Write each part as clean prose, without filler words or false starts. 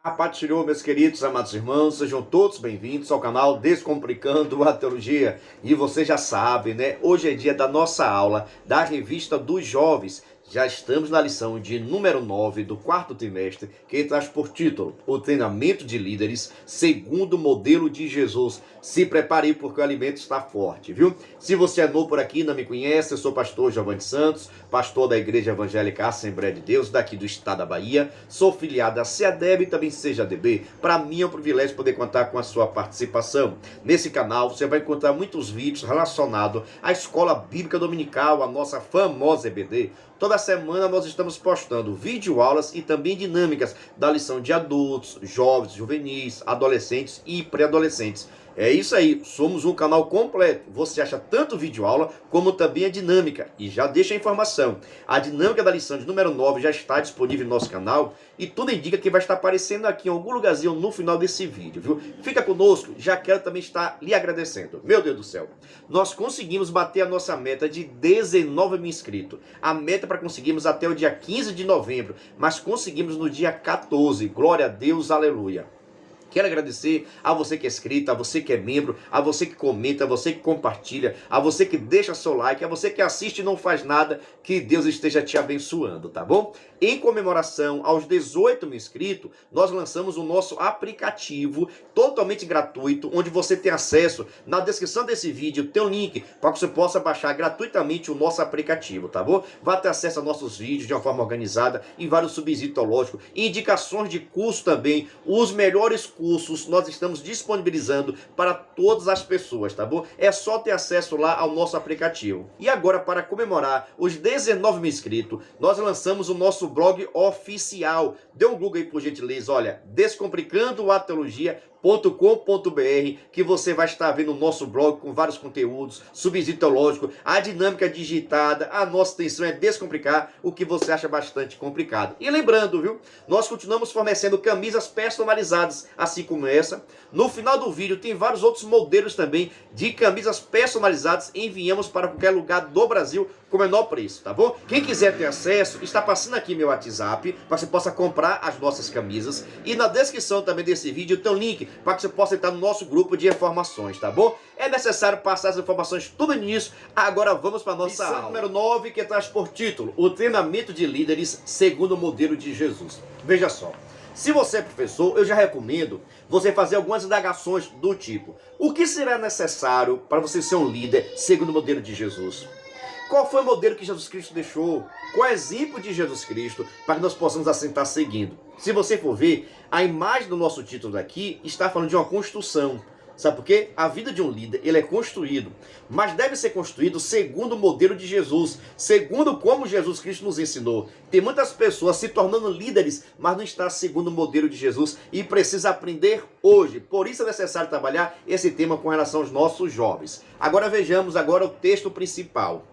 A paz do Senhor, meus queridos, amados irmãos, sejam todos bem-vindos ao canal Descomplicando a Teologia. E você já sabe, né? Hoje é dia da nossa aula da Revista dos Jovens. Já estamos na lição de número 9 do quarto trimestre, que traz por título O Treinamento de Líderes segundo o Modelo de Jesus. Se prepare porque o alimento está forte, viu? Se você é novo por aqui, não me conhece, eu sou pastor Giovanni Santos, pastor da Igreja Evangélica Assembleia de Deus, daqui do estado da Bahia. Sou filiado à CEADEB e também CEJADB. Para mim é um privilégio poder contar com a sua participação. Nesse canal você vai encontrar muitos vídeos relacionados à Escola Bíblica Dominical, a nossa famosa EBD. Toda semana nós estamos postando videoaulas e também dinâmicas da lição de adultos, jovens, juvenis, adolescentes e pré-adolescentes. É isso aí, somos um canal completo. Você acha tanto videoaula como também a dinâmica. E já deixa a informação, a dinâmica da lição de número 9 já está disponível no nosso canal e tudo indica que vai estar aparecendo aqui em algum lugarzinho no final desse vídeo, viu? Fica conosco, já quero também estar lhe agradecendo. Meu Deus do céu, nós conseguimos bater a nossa meta de 19 mil inscritos. A meta para conseguirmos até o dia 15 de novembro, mas conseguimos no dia 14. Glória a Deus, aleluia. Quero agradecer a você que é inscrito, a você que é membro, a você que comenta, a você que compartilha, a você que deixa seu like, a você que assiste e não faz nada, que Deus esteja te abençoando, tá bom? Em comemoração aos 18 mil inscritos, nós lançamos o nosso aplicativo totalmente gratuito, onde você tem acesso, na descrição desse vídeo tem um link para que você possa baixar gratuitamente o nosso aplicativo, tá bom? Vai ter acesso a nossos vídeos de uma forma organizada e vários subsídios teológicos, indicações de curso também, os melhores cursos nós estamos disponibilizando para todas as pessoas, tá bom? É só ter acesso lá ao nosso aplicativo. E agora, para comemorar os 19 mil inscritos, nós lançamos o nosso blog oficial. Dê um Google aí, por gentileza, olha, Descomplicando a Teologia.com.br, que você vai estar vendo o nosso blog com vários conteúdos, subsídio teológico, a dinâmica digitada. A nossa intenção é descomplicar o que você acha bastante complicado. E lembrando, viu, nós continuamos fornecendo camisas personalizadas, assim como essa. No final do vídeo tem vários outros modelos também de camisas personalizadas. Enviamos para qualquer lugar do Brasil com menor preço, tá bom? Quem quiser ter acesso, está passando aqui meu WhatsApp, para que você possa comprar as nossas camisas. E na descrição também desse vídeo tem um link para que você possa entrar no nosso grupo de informações, tá bom? É necessário passar as informações tudo nisso. Agora vamos para a nossa aula número 9, que traz por título O Treinamento de Líderes segundo o Modelo de Jesus. Veja só, se você é professor, eu já recomendo você fazer algumas indagações do tipo: o que será necessário para você ser um líder segundo o modelo de Jesus? Qual foi o modelo que Jesus Cristo deixou? Qual é o exemplo de Jesus Cristo para que nós possamos assentar seguindo? Se você for ver, a imagem do nosso título aqui está falando de uma construção. Sabe por quê? A vida de um líder, ele é construído, mas deve ser construído segundo o modelo de Jesus, segundo como Jesus Cristo nos ensinou. Tem muitas pessoas se tornando líderes, mas não está segundo o modelo de Jesus e precisa aprender hoje. Por isso é necessário trabalhar esse tema com relação aos nossos jovens. Agora vejamos agora o texto principal.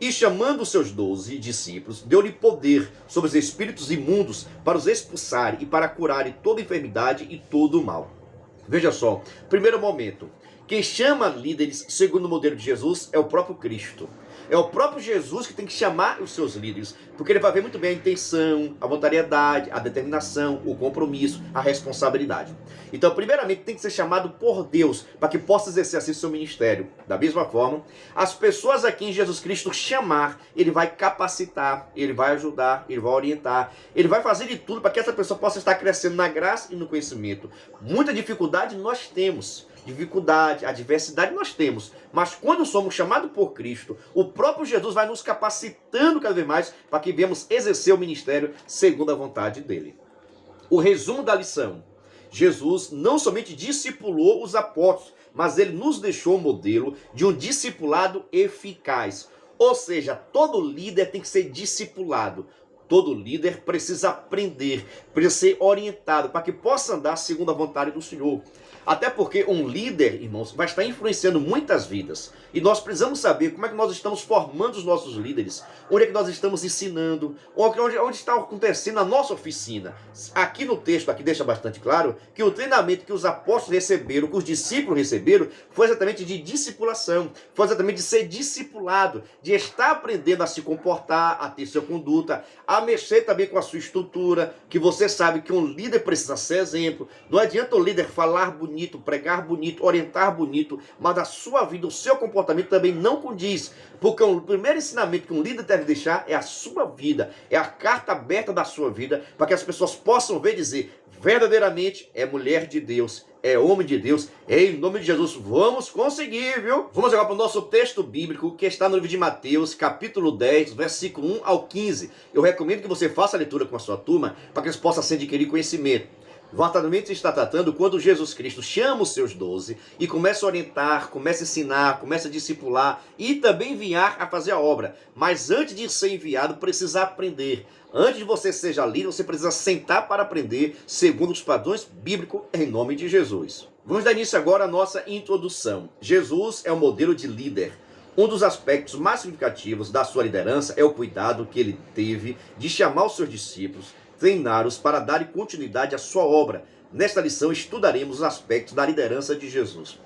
E chamando os seus 12 discípulos, deu-lhe poder sobre os espíritos imundos para os expulsarem e para curarem toda enfermidade e todo o mal. Veja só, primeiro momento, quem chama líderes segundo o modelo de Jesus é o próprio Cristo. É o próprio Jesus que tem que chamar os seus líderes, porque ele vai ver muito bem a intenção, a voluntariedade, a determinação, o compromisso, a responsabilidade. Então, primeiramente, tem que ser chamado por Deus, para que possa exercer assim seu ministério. Da mesma forma, as pessoas a quem Jesus Cristo chamar, ele vai capacitar, ele vai ajudar, ele vai orientar, ele vai fazer de tudo para que essa pessoa possa estar crescendo na graça e no conhecimento. Muita dificuldade nós temos. Dificuldade, adversidade nós temos, mas quando somos chamados por Cristo, o próprio Jesus vai nos capacitando cada vez mais para que venhamos exercer o ministério segundo a vontade dele. O resumo da lição: Jesus não somente discipulou os apóstolos, mas ele nos deixou o modelo de um discipulado eficaz. Ou seja, todo líder tem que ser discipulado. Todo líder precisa aprender, precisa ser orientado para que possa andar segundo a vontade do Senhor. Até porque um líder, irmãos, vai estar influenciando muitas vidas. E nós precisamos saber como é que nós estamos formando os nossos líderes, onde é que nós estamos ensinando, onde está acontecendo a nossa oficina. Aqui no texto, aqui deixa bastante claro que o treinamento que os apóstolos receberam, que os discípulos receberam, foi exatamente de discipulação, foi exatamente de ser discipulado, de estar aprendendo a se comportar, a ter sua conduta, a mexer também com a sua estrutura, que você sabe que um líder precisa ser exemplo. Não adianta o líder falar bonito, pregar bonito, orientar bonito, mas a sua vida, o seu comportamento também não condiz. Porque o primeiro ensinamento que um líder deve deixar é a sua vida, é a carta aberta da sua vida, para que as pessoas possam ver e dizer, verdadeiramente é mulher de Deus, é homem de Deus, em nome de Jesus, vamos conseguir, viu? Vamos agora para o nosso texto bíblico, que está no livro de Mateus, capítulo 10, versículo 1 ao 15. Eu recomendo que você faça a leitura com a sua turma, para que eles possam assim adquirir conhecimento. Exatamente está tratando quando Jesus Cristo chama os seus 12 e começa a orientar, começa a ensinar, começa a discipular e também enviar a fazer a obra. Mas antes de ser enviado, precisa aprender. Antes de você seja líder, você precisa sentar para aprender segundo os padrões bíblicos em nome de Jesus. Vamos dar início agora à nossa introdução. Jesus é o modelo de líder. Um dos aspectos mais significativos da sua liderança é o cuidado que ele teve de chamar os seus discípulos, treiná-los para darem continuidade à sua obra. Nesta lição estudaremos os aspectos da liderança de Jesus.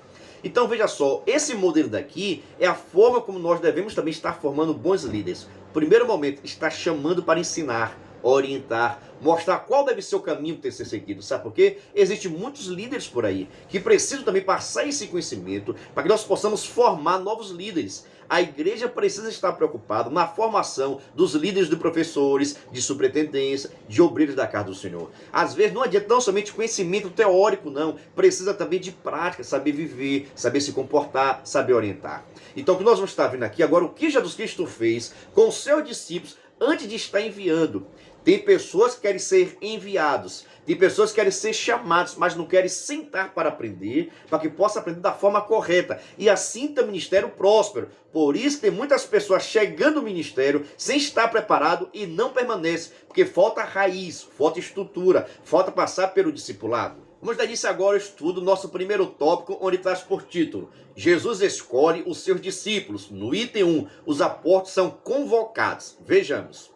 Então veja só, esse modelo daqui é a forma como nós devemos também estar formando bons líderes. Primeiro momento, está chamando para ensinar, orientar, mostrar qual deve ser o caminho que tem que ser seguido. Sabe por quê? Existem muitos líderes por aí que precisam também passar esse conhecimento para que nós possamos formar novos líderes. A igreja precisa estar preocupada na formação dos líderes de professores, de superintendência, de obreiros da casa do Senhor. Às vezes não adianta não somente conhecimento teórico, não. Precisa também de prática, saber viver, saber se comportar, saber orientar. Então o que nós vamos estar vendo aqui agora, o que Jesus Cristo fez com os seus discípulos antes de estar enviando. Tem pessoas que querem ser enviados, tem pessoas que querem ser chamados, mas não querem sentar para aprender, para que possa aprender da forma correta. E assim tem o ministério próspero. Por isso tem muitas pessoas chegando no ministério sem estar preparado e não permanece, porque falta raiz, falta estrutura, falta passar pelo discipulado. Vamos dar início agora ao estudo do nosso primeiro tópico, onde traz por título: Jesus escolhe os seus discípulos. No item 1, os apóstolos são convocados. Vejamos.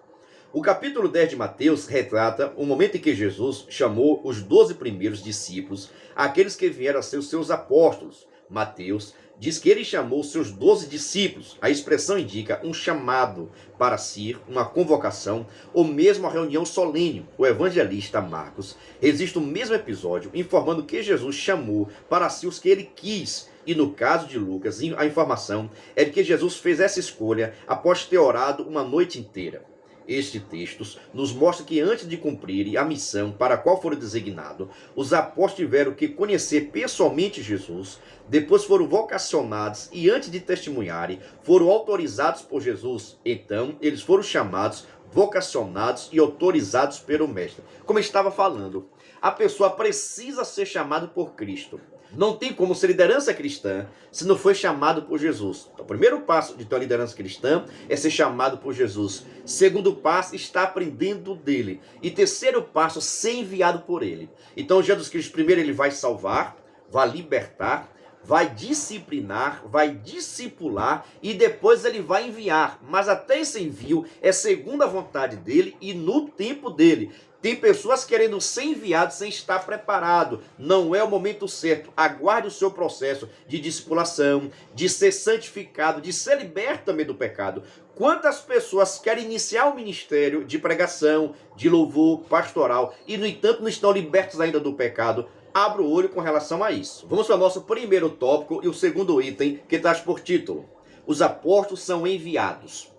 O capítulo 10 de Mateus retrata o momento em que Jesus chamou os 12 primeiros discípulos, aqueles que vieram a ser os seus apóstolos. Mateus diz que ele chamou os seus 12 discípulos. A expressão indica um chamado para si, uma convocação, ou mesmo uma reunião solene. O evangelista Marcos registra o mesmo episódio, informando que Jesus chamou para si os que ele quis. E no caso de Lucas, a informação é de que Jesus fez essa escolha após ter orado uma noite inteira. Estes textos nos mostram que antes de cumprirem a missão para a qual foram designados, os apóstolos tiveram que conhecer pessoalmente Jesus, depois foram vocacionados e antes de testemunharem, foram autorizados por Jesus. Então, eles foram chamados, vocacionados e autorizados pelo Mestre. Como eu estava falando, a pessoa precisa ser chamada por Cristo. Não tem como ser liderança cristã se não foi chamado por Jesus. Então, o primeiro passo de ter uma liderança cristã é ser chamado por Jesus. Segundo passo, está aprendendo dele. E terceiro passo, ser enviado por ele. Então, Jesus Cristo, primeiro, ele vai salvar, vai libertar, vai disciplinar, vai discipular e depois ele vai enviar. Mas até esse envio é segundo a vontade dele e no tempo dele. Tem pessoas querendo ser enviadas sem estar preparado. Não é o momento certo. Aguarde o seu processo de discipulação, de ser santificado, de ser liberto também do pecado. Quantas pessoas querem iniciar o ministério de pregação, de louvor, pastoral e, no entanto, não estão libertos ainda do pecado? Abra o olho com relação a isso. Vamos para o nosso primeiro tópico e o segundo item, que traz por título: os apóstolos são enviados.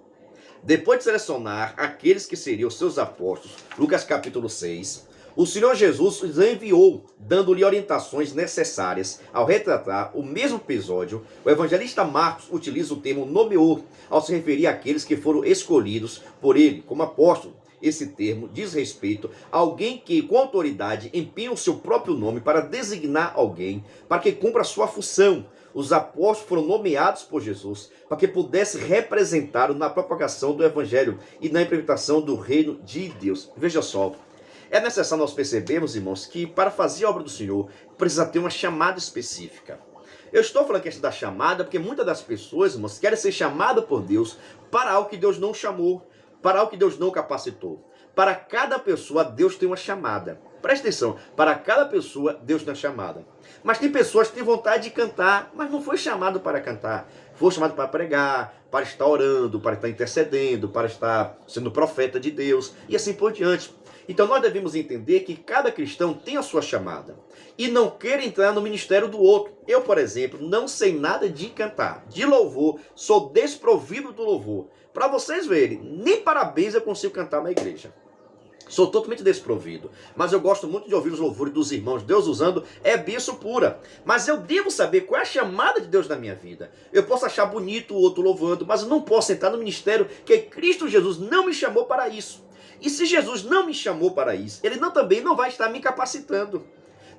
Depois de selecionar aqueles que seriam seus apóstolos, Lucas capítulo 6, o Senhor Jesus os enviou, dando-lhe orientações necessárias. Ao retratar o mesmo episódio, o evangelista Marcos utiliza o termo nomeou, ao se referir àqueles que foram escolhidos por ele como apóstolo. Esse termo diz respeito a alguém que, com autoridade, empenha o seu próprio nome para designar alguém para que cumpra a sua função. Os apóstolos foram nomeados por Jesus para que pudesse representá-lo na propagação do evangelho e na implementação do reino de Deus. Veja só, É necessário nós percebermos, irmãos, que para fazer a obra do Senhor, precisa ter uma chamada específica. Eu estou falando questão da chamada, porque muitas das pessoas, irmãos, querem ser chamadas por Deus para algo que Deus não chamou, para algo que Deus não capacitou. Para cada pessoa, Deus tem uma chamada. Presta atenção, para cada pessoa, Deus tem uma chamada. Mas tem pessoas que têm vontade de cantar, mas não foi chamado para cantar. Foi chamado para pregar, para estar orando, para estar intercedendo, para estar sendo profeta de Deus e assim por diante. Então nós devemos entender que cada cristão tem a sua chamada e não quer entrar no ministério do outro. Eu, por exemplo, não sei nada de cantar, de louvor, sou desprovido do louvor. Para vocês verem, nem parabéns eu consigo cantar na igreja. Sou totalmente desprovido, mas eu gosto muito de ouvir os louvores dos irmãos. Deus usando é bênção pura. Mas eu devo saber qual é a chamada de Deus na minha vida. Eu posso achar bonito o outro louvando, mas eu não posso entrar no ministério que Cristo Jesus não me chamou para isso. E se Jesus não me chamou para isso, Ele também não vai estar me capacitando.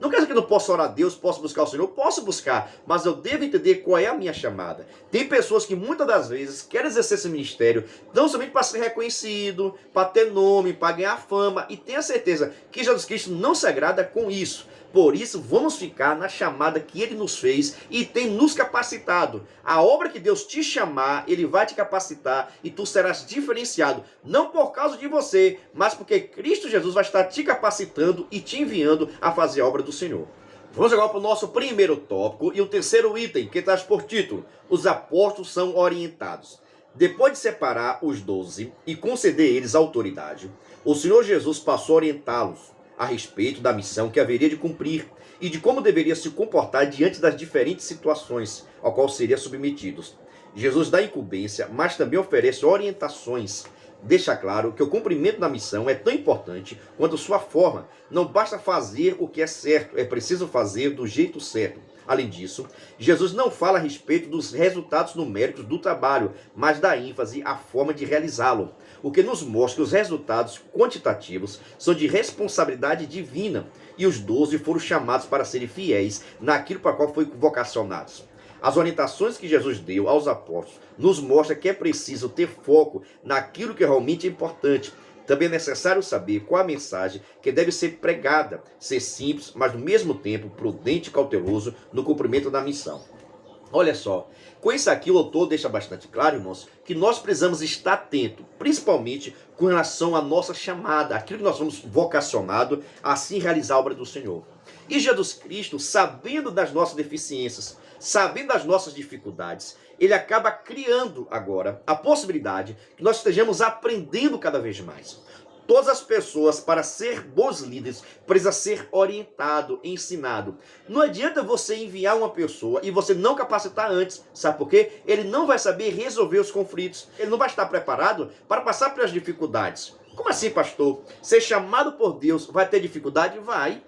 Não quer dizer que eu não posso orar a Deus, posso buscar o Senhor, posso buscar, mas eu devo entender qual é a minha chamada. Tem pessoas que muitas das vezes querem exercer esse ministério, não somente para ser reconhecido, para ter nome, para ganhar fama, e tenha certeza que Jesus Cristo não se agrada com isso. Por isso, vamos ficar na chamada que Ele nos fez e tem nos capacitado. A obra que Deus te chamar, Ele vai te capacitar e tu serás diferenciado. Não por causa de você, mas porque Cristo Jesus vai estar te capacitando e te enviando a fazer a obra do Senhor. Vamos agora para o nosso primeiro tópico e o terceiro item, que traz por título: os apóstolos são orientados. Depois de separar os 12 e conceder eles autoridade, o Senhor Jesus passou a orientá-los a respeito da missão que haveria de cumprir e de como deveria se comportar diante das diferentes situações ao qual seriam submetidos. Jesus dá incumbência, mas também oferece orientações. Deixa claro que o cumprimento da missão é tão importante quanto sua forma. Não basta fazer o que é certo, é preciso fazer do jeito certo. Além disso, Jesus não fala a respeito dos resultados numéricos do trabalho, mas dá ênfase à forma de realizá-lo, o que nos mostra que os resultados quantitativos são de responsabilidade divina, e os 12 foram chamados para serem fiéis naquilo para qual foram vocacionados. As orientações que Jesus deu aos apóstolos nos mostram que é preciso ter foco naquilo que realmente é importante. Também é necessário saber qual a mensagem que deve ser pregada, ser simples, mas no mesmo tempo prudente e cauteloso no cumprimento da missão. Olha só, com isso aqui o autor deixa bastante claro, irmãos, que nós precisamos estar atentos, principalmente com relação à nossa chamada, aquilo que nós somos vocacionados a assim realizar a obra do Senhor. E Jesus Cristo, sabendo das nossas deficiências, sabendo das nossas dificuldades, Ele acaba criando agora a possibilidade que nós estejamos aprendendo cada vez mais. Todas as pessoas, para ser bons líderes, precisa ser orientado, ensinado. Não adianta você enviar uma pessoa e você não capacitar antes. Sabe por quê? Ele não vai saber resolver os conflitos. Ele não vai estar preparado para passar pelas dificuldades. Como assim, pastor? Ser chamado por Deus vai ter dificuldade? Vai.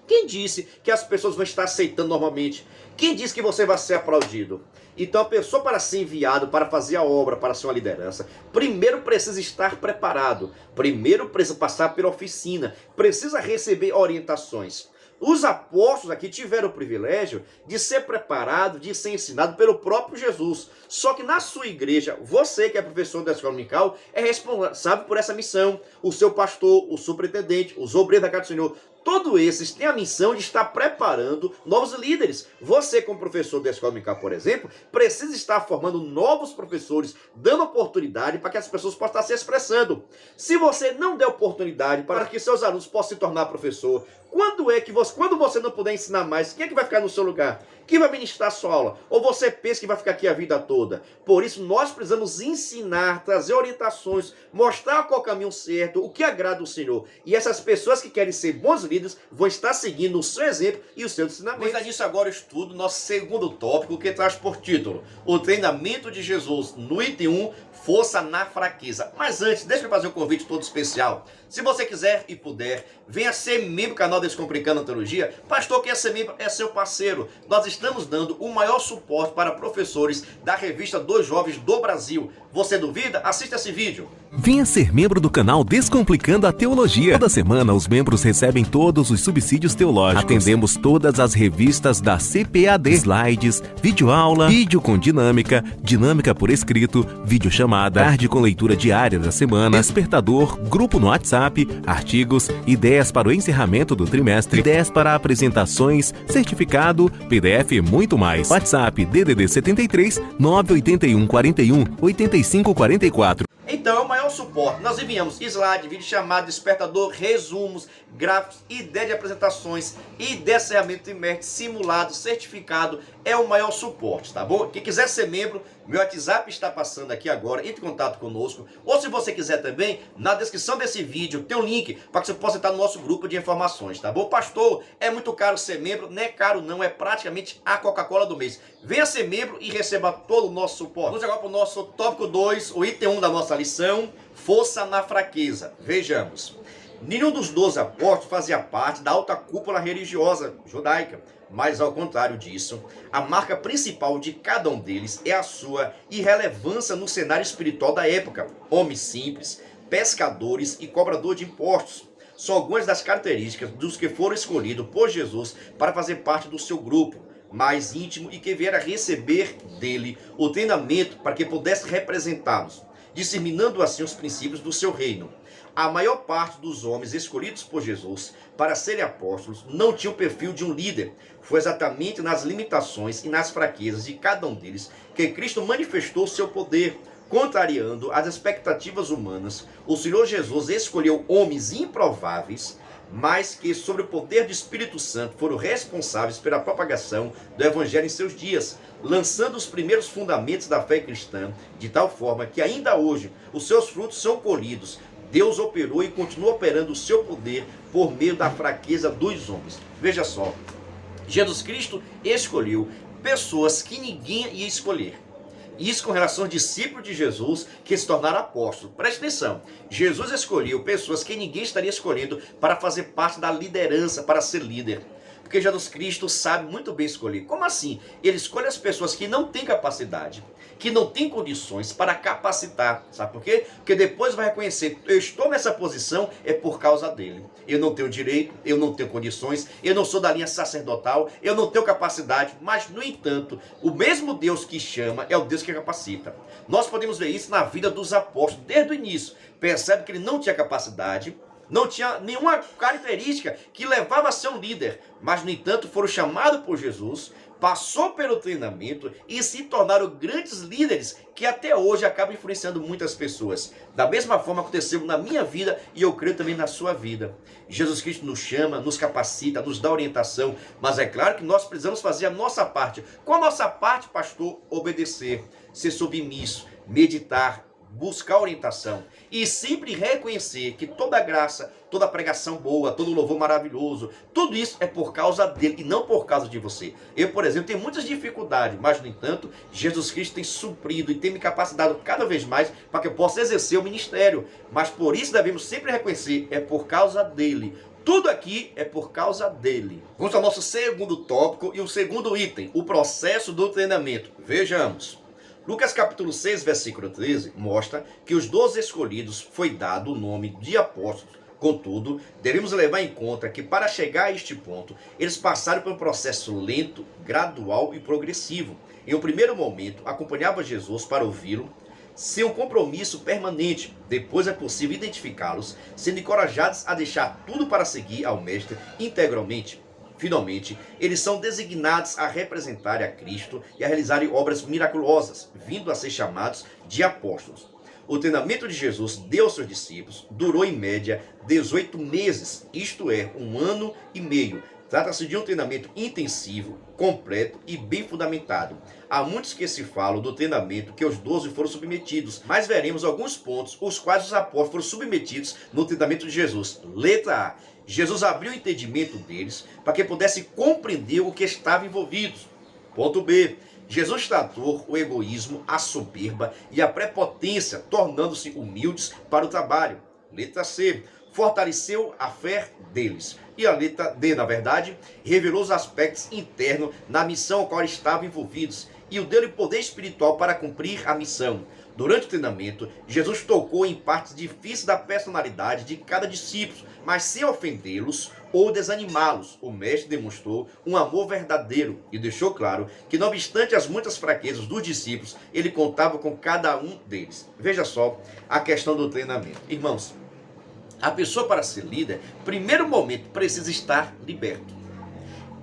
Quem disse que as pessoas vão estar aceitando normalmente? Quem disse que você vai ser aplaudido? Então a pessoa, para ser enviado, para fazer a obra, para ser uma liderança, primeiro precisa estar preparado. Primeiro precisa passar pela oficina. Precisa receber orientações. Os apóstolos aqui tiveram o privilégio de ser preparado, de ser ensinado pelo próprio Jesus. Só que na sua igreja, você que é professor da escola dominical, é responsável por essa missão. O seu pastor, o superintendente, os obreiros da casa do Senhor, todos esses têm a missão de estar preparando novos líderes. Você, como professor da escola dominical, por exemplo, precisa estar formando novos professores, dando oportunidade para que as pessoas possam estar se expressando. Se você não der oportunidade para que seus alunos possam se tornar professor, quando você não puder ensinar mais, quem é que vai ficar no seu lugar? Quem vai ministrar a sua aula? Ou você pensa que vai ficar aqui a vida toda? Por isso, nós precisamos ensinar, trazer orientações, mostrar qual é o caminho certo, o que agrada o Senhor. E essas pessoas que querem ser bons líderes vão estar seguindo o seu exemplo e o seu ensinamento. Mas é disso agora o estudo, nosso segundo tópico, que traz por título: o treinamento de Jesus, no item 1, força na fraqueza. Mas antes, deixa eu fazer um convite todo especial. Se você quiser e puder, venha ser membro do canal Descomplicando a Teologia. Pastor, quer ser membro? É seu parceiro. Nós estamos dando o maior suporte para professores da revista dos Jovens do Brasil. Você duvida? Assista esse vídeo. Venha ser membro do canal Descomplicando a Teologia. Toda semana os membros recebem todos os subsídios teológicos. Atendemos todas as revistas da CPAD. Slides, videoaula, vídeo com dinâmica, dinâmica por escrito, videochamada, videochamada, tarde com leitura diária da semana, despertador, grupo no WhatsApp, artigos, ideias para o encerramento do trimestre, ideias para apresentações, certificado, PDF e muito mais. WhatsApp DDD 73 981 41 85 44. Então é o maior suporte. Nós enviamos slide, vídeo chamado, despertador, resumos, gráficos, ideia de apresentações, ideia de encerramento de trimestre, simulado, certificado. É o maior suporte, tá bom? Quem quiser ser membro, meu WhatsApp está passando aqui agora, entre em contato conosco. Ou se você quiser também, na descrição desse vídeo tem um link para que você possa entrar no nosso grupo de informações, tá bom? Pastor, é muito caro ser membro? Não é caro não, é praticamente a Coca-Cola do mês. Venha ser membro e receba todo o nosso suporte. Vamos agora para o nosso tópico 2, o item 1 da nossa lição, força na fraqueza. Vejamos. Nenhum dos 12 apóstolos fazia parte da alta cúpula religiosa judaica, mas ao contrário disso, a marca principal de cada um deles é a sua irrelevância no cenário espiritual da época. Homens simples, pescadores e cobradores de impostos são algumas das características dos que foram escolhidos por Jesus para fazer parte do seu grupo mais íntimo e que viera receber dele o treinamento para que pudesse representá-los, disseminando assim os princípios do seu reino. A maior parte dos homens escolhidos por Jesus para serem apóstolos não tinha o perfil de um líder. Foi exatamente nas limitações e nas fraquezas de cada um deles que Cristo manifestou seu poder. Contrariando as expectativas humanas, o Senhor Jesus escolheu homens improváveis, mas que, sob o poder do Espírito Santo, foram responsáveis pela propagação do Evangelho em seus dias, lançando os primeiros fundamentos da fé cristã, de tal forma que ainda hoje os seus frutos são colhidos. Deus operou e continua operando o seu poder por meio da fraqueza dos homens. Veja só, Jesus Cristo escolheu pessoas que ninguém ia escolher. Isso com relação aos discípulos de Jesus que se tornaram apóstolos. Preste atenção, Jesus escolheu pessoas que ninguém estaria escolhendo para fazer parte da liderança, para ser líder. Porque Jesus Cristo sabe muito bem escolher. Como assim? Ele escolhe as pessoas que não têm capacidade, que não têm condições para capacitar. Sabe por quê? Porque depois vai reconhecer, eu estou nessa posição é por causa dele. Eu não tenho direito, eu não tenho condições, eu não sou da linha sacerdotal, eu não tenho capacidade, mas no entanto, o mesmo Deus que chama é o Deus que capacita. Nós podemos ver isso na vida dos apóstolos desde o início. Percebe que ele não tinha capacidade, não tinha nenhuma característica que levava a ser um líder, mas no entanto foram chamados por Jesus, passou pelo treinamento e se tornaram grandes líderes que até hoje acabam influenciando muitas pessoas. Da mesma forma aconteceu na minha vida e eu creio também na sua vida. Jesus Cristo nos chama, nos capacita, nos dá orientação, mas é claro que nós precisamos fazer a nossa parte. Qual a nossa parte, pastor? Obedecer, ser submisso, meditar, buscar orientação e sempre reconhecer que toda graça, toda pregação boa, todo louvor maravilhoso, tudo isso é por causa dele e não por causa de você. Eu, por exemplo, tenho muitas dificuldades, mas no entanto, Jesus Cristo tem suprido e tem me capacitado cada vez mais para que eu possa exercer o ministério. Mas por isso devemos sempre reconhecer, é por causa dele. Tudo aqui é por causa dele. Vamos ao nosso segundo tópico e o segundo item, o processo do treinamento. Vejamos. Lucas capítulo 6, versículo 13, mostra que os 12 escolhidos foi dado o nome de apóstolos. Contudo, devemos levar em conta que para chegar a este ponto, eles passaram por um processo lento, gradual e progressivo. Em um primeiro momento, acompanhava Jesus para ouvi-lo, sem um compromisso permanente. Depois é possível identificá-los, sendo encorajados a deixar tudo para seguir ao Mestre integralmente. Finalmente, eles são designados a representarem a Cristo e a realizarem obras miraculosas, vindo a ser chamados de apóstolos. O treinamento de Jesus deu aos seus discípulos durou em média 18 meses, isto é, 1 ano e meio. Trata-se de um treinamento intensivo, completo e bem fundamentado. Há muitos que se falam do treinamento que os 12 foram submetidos, mas veremos alguns pontos os quais os apóstolos foram submetidos no treinamento de Jesus. Letra A. Jesus abriu o entendimento deles para que pudessem compreender o que estava envolvido. Ponto B. Jesus tratou o egoísmo, a soberba e a prepotência, tornando-se humildes para o trabalho. Letra C. Fortaleceu a fé deles. E a letra D, na verdade, revelou os aspectos internos na missão ao qual estavam envolvidos e o deu-lhe poder espiritual para cumprir a missão. Durante o treinamento, Jesus tocou em partes difíceis da personalidade de cada discípulo, mas sem ofendê-los ou desanimá-los. O mestre demonstrou um amor verdadeiro e deixou claro que, não obstante as muitas fraquezas dos discípulos, ele contava com cada um deles. Veja só a questão do treinamento. Irmãos, a pessoa, para ser líder, primeiro momento precisa estar liberto.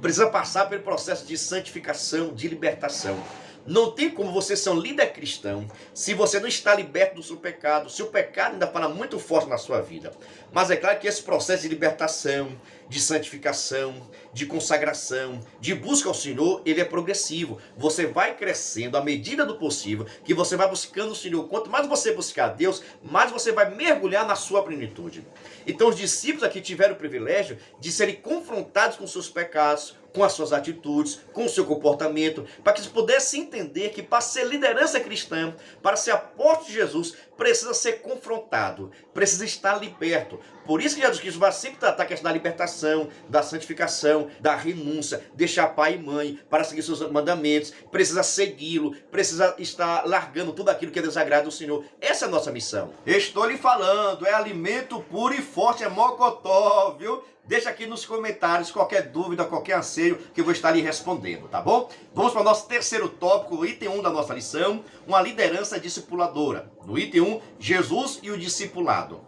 Precisa passar pelo processo de santificação, de libertação. Não tem como você ser um líder cristão se você não está liberto do seu pecado, se o pecado ainda fala muito forte na sua vida. Mas é claro que esse processo de libertação, de santificação, de consagração, de busca ao Senhor, ele é progressivo. Você vai crescendo à medida do possível, que você vai buscando o Senhor. Quanto mais você buscar a Deus, mais você vai mergulhar na sua plenitude. Então os discípulos aqui tiveram o privilégio de serem confrontados com seus pecados, com as suas atitudes, com o seu comportamento, para que eles pudessem entender que para ser liderança cristã, para ser apóstolo de Jesus, precisa ser confrontado, precisa estar liberto. Por isso que Jesus Cristo vai sempre tratar a questão da libertação, da santificação, da renúncia, deixar pai e mãe para seguir seus mandamentos, precisa segui-lo, precisa estar largando tudo aquilo que é desagrado do Senhor. Essa é a nossa missão. Estou lhe falando, é alimento puro e forte, é mocotó, viu? Deixa aqui nos comentários qualquer dúvida, qualquer anseio que eu vou estar lhe respondendo, tá bom? Vamos para o nosso terceiro tópico, o item 1 da nossa lição, uma liderança discipuladora. No item 1, Jesus e o discipulado.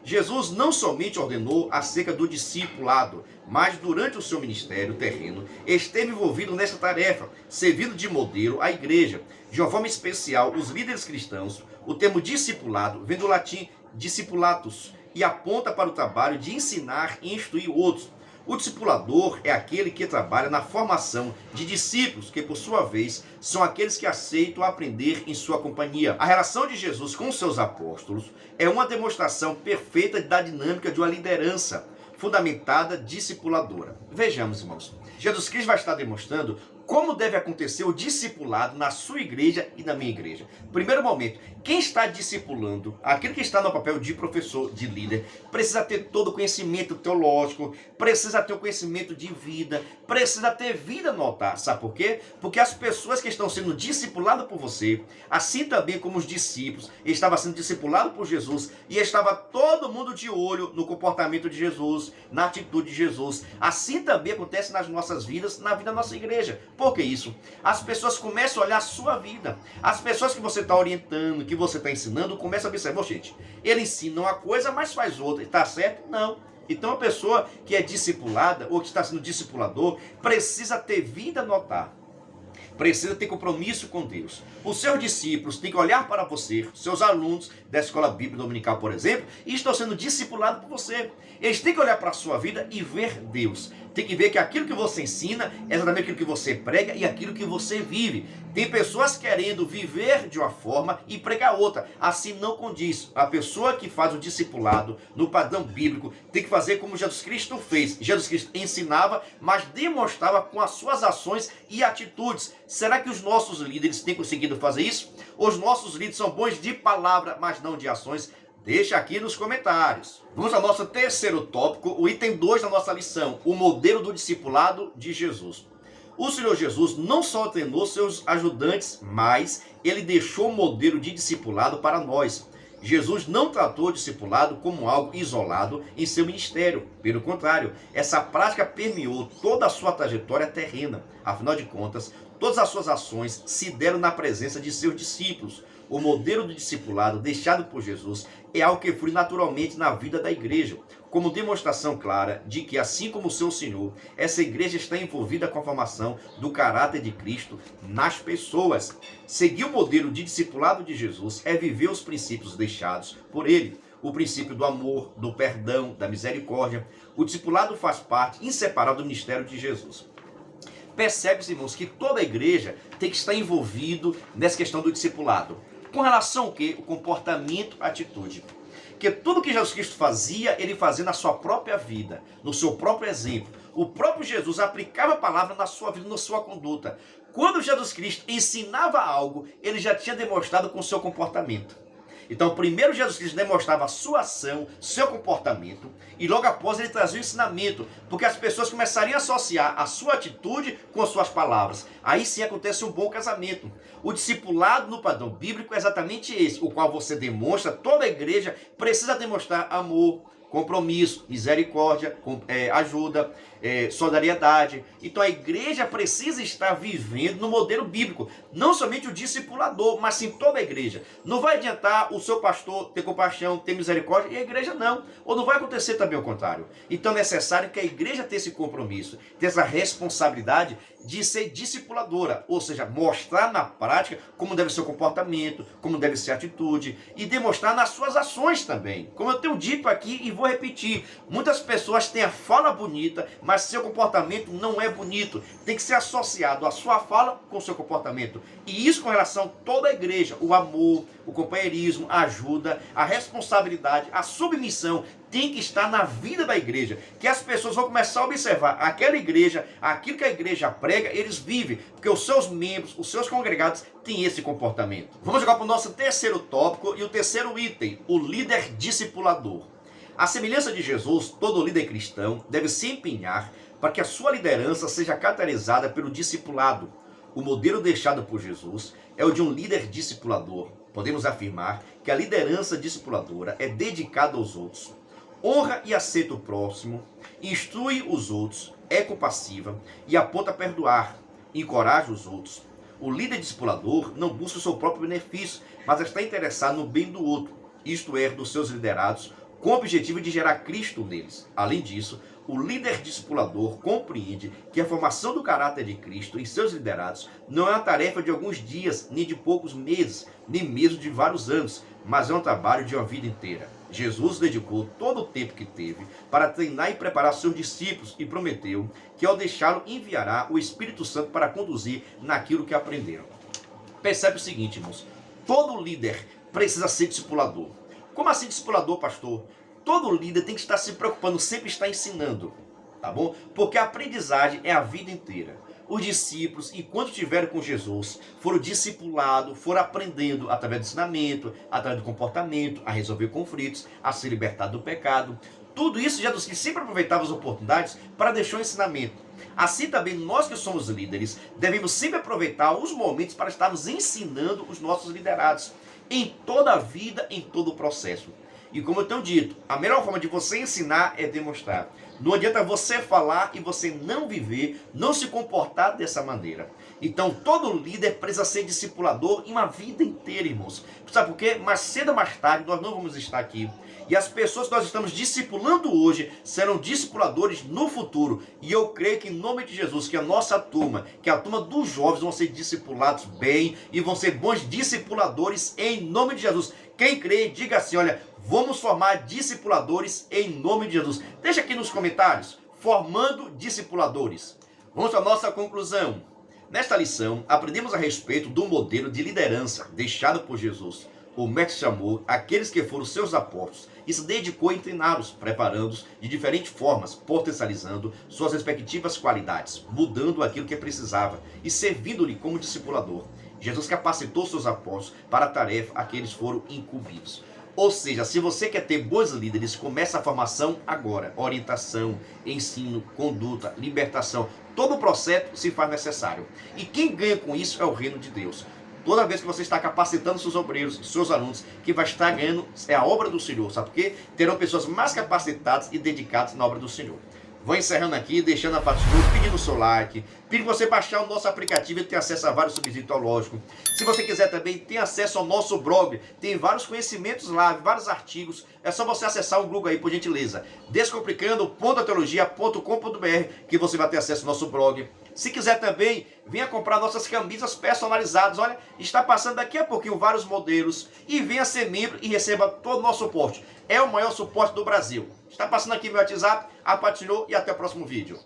Jesus não somente ordenou acerca do discipulado, mas durante o seu ministério terreno, esteve envolvido nessa tarefa, servindo de modelo à igreja. De uma forma especial, os líderes cristãos, o termo discipulado vem do latim discipulatus, e aponta para o trabalho de ensinar e instruir outros. O discipulador é aquele que trabalha na formação de discípulos, que por sua vez são aqueles que aceitam aprender em sua companhia. A relação de Jesus com seus apóstolos é uma demonstração perfeita da dinâmica de uma liderança fundamentada discipuladora. Vejamos, irmãos. Jesus Cristo vai estar demonstrando como deve acontecer o discipulado na sua igreja e na minha igreja. Primeiro momento, quem está discipulando, aquele que está no papel de professor, de líder, precisa ter todo o conhecimento teológico, precisa ter o conhecimento de vida, precisa ter vida no altar. Sabe por quê? Porque as pessoas que estão sendo discipuladas por você, assim também como os discípulos, estavam sendo discipulados por Jesus, e estava todo mundo de olho no comportamento de Jesus, na atitude de Jesus. Assim também acontece nas nossas vidas, na vida da nossa igreja. Por que isso? As pessoas começam a olhar a sua vida. As pessoas que você está orientando, que você está ensinando, começam a observar, gente, ele ensina uma coisa, mas faz outra. Está certo? Não. Então a pessoa que é discipulada, ou que está sendo discipulador, precisa ter vida no altar. Precisa ter compromisso com Deus. Os seus discípulos têm que olhar para você, seus alunos da escola bíblica dominical, por exemplo, e estão sendo discipulados por você. Eles têm que olhar para a sua vida e ver Deus. Tem que ver que aquilo que você ensina é exatamente aquilo que você prega e aquilo que você vive. Tem pessoas querendo viver de uma forma e pregar outra. Assim não condiz. A pessoa que faz o discipulado no padrão bíblico tem que fazer como Jesus Cristo fez. Jesus Cristo ensinava, mas demonstrava com as suas ações e atitudes. Será que os nossos líderes têm conseguido fazer isso? Os nossos líderes são bons de palavra, mas não de ações? Deixa aqui nos comentários. Vamos ao nosso terceiro tópico, o item 2 da nossa lição, o modelo do discipulado de Jesus. O Senhor Jesus não só treinou seus ajudantes, mas ele deixou um modelo de discipulado para nós. Jesus não tratou o discipulado como algo isolado em seu ministério. Pelo contrário, essa prática permeou toda a sua trajetória terrena. Afinal de contas, todas as suas ações se deram na presença de seus discípulos. O modelo do discipulado deixado por Jesus é algo que flui naturalmente na vida da igreja, como demonstração clara de que, assim como o seu Senhor, essa igreja está envolvida com a formação do caráter de Cristo nas pessoas. Seguir o modelo de discipulado de Jesus é viver os princípios deixados por ele. O princípio do amor, do perdão, da misericórdia. O discipulado faz parte inseparável do ministério de Jesus. Percebe-se, irmãos, que toda a igreja tem que estar envolvido nessa questão do discipulado. Com relação ao quê? O comportamento, a atitude. Porque tudo que Jesus Cristo fazia, ele fazia na sua própria vida, no seu próprio exemplo. O próprio Jesus aplicava a palavra na sua vida, na sua conduta. Quando Jesus Cristo ensinava algo, ele já tinha demonstrado com o seu comportamento. Então, primeiro Jesus Cristo demonstrava a sua ação, seu comportamento, e logo após ele trazia o ensinamento, porque as pessoas começariam a associar a sua atitude com as suas palavras. Aí sim acontece um bom casamento. O discipulado no padrão bíblico é exatamente esse, o qual você demonstra, toda a igreja precisa demonstrar amor, compromisso, misericórdia, ajuda, solidariedade. Então a igreja precisa estar vivendo no modelo bíblico, não somente o discipulador, mas sim toda a igreja. Não vai adiantar o seu pastor ter compaixão, ter misericórdia, e a igreja não, ou não vai acontecer também o contrário. Então é necessário que a igreja tenha esse compromisso, tenha essa responsabilidade de ser discipuladora, ou seja, mostrar na prática como deve ser o comportamento, como deve ser a atitude, e demonstrar nas suas ações também. Como eu tenho dito aqui e vou repetir, muitas pessoas têm a fala bonita, mas seu comportamento não é bonito. Tem que ser associado a sua fala com o seu comportamento. E isso com relação a toda a igreja, o amor, o companheirismo, a ajuda, a responsabilidade, a submissão, tem que estar na vida da igreja, que as pessoas vão começar a observar aquela igreja, aquilo que a igreja prega, eles vivem, porque os seus membros, os seus congregados têm esse comportamento. Vamos jogar para o nosso terceiro tópico e o terceiro item, o líder discipulador. A semelhança de Jesus, todo líder cristão deve se empenhar para que a sua liderança seja caracterizada pelo discipulado. O modelo deixado por Jesus é o de um líder discipulador. Podemos afirmar que a liderança discipuladora é dedicada aos outros, honra e aceita o próximo, instrui os outros, é compassiva e aponta a perdoar, encoraja os outros. O líder discipulador não busca o seu próprio benefício, mas está interessado no bem do outro, isto é, dos seus liderados, com o objetivo de gerar Cristo neles. Além disso, o líder discipulador compreende que a formação do caráter de Cristo em seus liderados não é uma tarefa de alguns dias, nem de poucos meses, nem mesmo de vários anos, mas é um trabalho de uma vida inteira. Jesus dedicou todo o tempo que teve para treinar e preparar seus discípulos e prometeu que ao deixá-lo enviará o Espírito Santo para conduzir naquilo que aprenderam. Percebe o seguinte, irmãos, todo líder precisa ser discipulador. Como assim discipulador, pastor? Todo líder tem que estar se preocupando, sempre estar ensinando, tá bom? Porque a aprendizagem é a vida inteira. Os discípulos, enquanto estiveram com Jesus, foram discipulados, foram aprendendo através do ensinamento, através do comportamento, a resolver conflitos, a se libertar do pecado. Tudo isso Jesus que sempre aproveitava as oportunidades para deixar o ensinamento. Assim também nós que somos líderes, devemos sempre aproveitar os momentos para estarmos ensinando os nossos liderados em toda a vida, em todo o processo. E como eu tenho dito, a melhor forma de você ensinar é demonstrar. Não adianta você falar e você não viver, não se comportar dessa maneira. Então todo líder precisa ser discipulador em uma vida inteira, irmãos. Sabe por quê? Mais cedo ou mais tarde nós não vamos estar aqui. E as pessoas que nós estamos discipulando hoje serão discipuladores no futuro. E eu creio que em nome de Jesus, que a nossa turma, que a turma dos jovens vão ser discipulados bem e vão ser bons discipuladores em nome de Jesus. Quem crê, diga assim, olha, vamos formar discipuladores em nome de Jesus. Deixa aqui nos comentários, formando discipuladores. Vamos à nossa conclusão. Nesta lição, aprendemos a respeito do modelo de liderança deixado por Jesus. O mestre chamou aqueles que foram seus apóstolos e se dedicou a treiná-los, preparando-os de diferentes formas, potencializando suas respectivas qualidades, mudando aquilo que precisava e servindo-lhe como discipulador. Jesus capacitou seus apóstolos para a tarefa a que eles foram incumbidos. Ou seja, se você quer ter bons líderes, começa a formação agora. Orientação, ensino, conduta, libertação. Todo o processo se faz necessário. E quem ganha com isso é o reino de Deus. Toda vez que você está capacitando seus obreiros, seus alunos, que vai estar ganhando é a obra do Senhor. Sabe por quê? Terão pessoas mais capacitadas e dedicadas na obra do Senhor. Vou encerrando aqui, deixando a parte do pedindo o seu like, pedindo você baixar o nosso aplicativo e ter acesso a vários subsídios teológicos. Se você quiser também ter acesso ao nosso blog, tem vários conhecimentos lá, vários artigos. É só você acessar o Google aí, por gentileza. Descomplicando.teologia.com.br que você vai ter acesso ao nosso blog. Se quiser também, venha comprar nossas camisas personalizadas. Olha, está passando daqui a pouquinho vários modelos. E venha ser membro e receba todo o nosso suporte. É o maior suporte do Brasil. Está passando aqui meu WhatsApp. A paz do Senhor e até o próximo vídeo.